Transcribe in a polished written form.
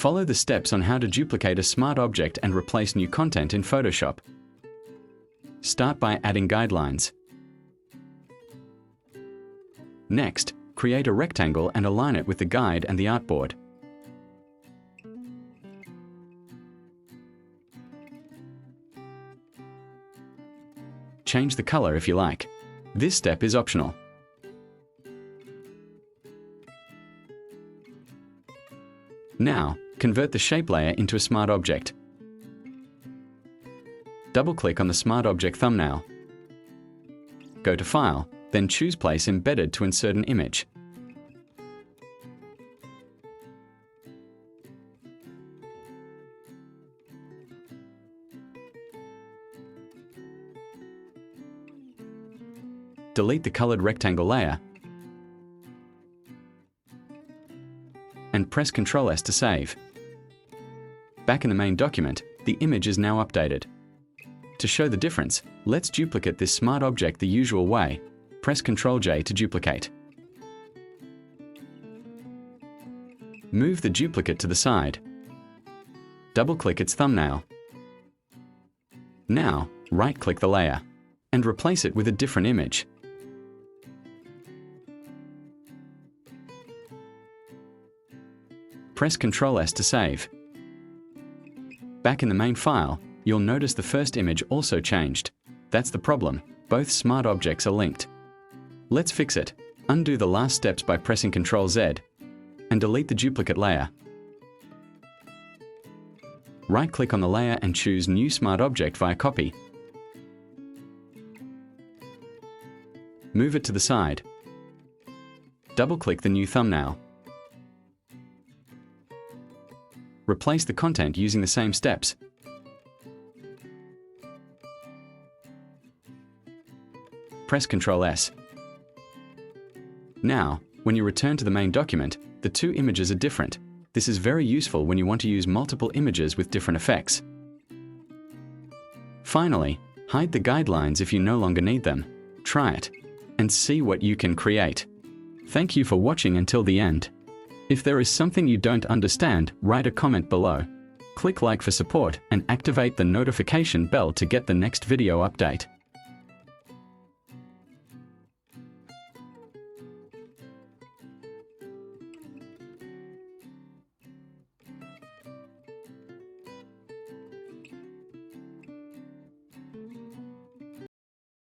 Follow the steps on how to duplicate a smart object and replace new content in Photoshop. Start by adding guidelines. Next, create a rectangle and align it with the guide and the artboard. Change the color if you like. This step is optional. Now, convert the shape layer into a smart object. Double-click on the smart object thumbnail. Go to File, then choose Place Embedded to insert an image. Delete the colored rectangle layer and press Ctrl S to save. Back in the main document, the image is now updated. To show the difference, let's duplicate this smart object the usual way. Press Ctrl J to duplicate. Move the duplicate to the side. Double-click its thumbnail. Now, right-click the layer and replace it with a different image. Press Ctrl S to save. Back in the main file, you'll notice the first image also changed. That's the problem. Both smart objects are linked. Let's fix it. Undo the last steps by pressing Ctrl Z and delete the duplicate layer. Right-click on the layer and choose New Smart Object via Copy. Move it to the side. Double-click the new thumbnail. Replace the content using the same steps. Press Ctrl S. Now, when you return to the main document, the two images are different. This is very useful when you want to use multiple images with different effects. Finally, hide the guidelines if you no longer need them. Try it and see what you can create. Thank you for watching until the end. If there is something you don't understand, write a comment below. Click like for support and activate the notification bell to get the next video update.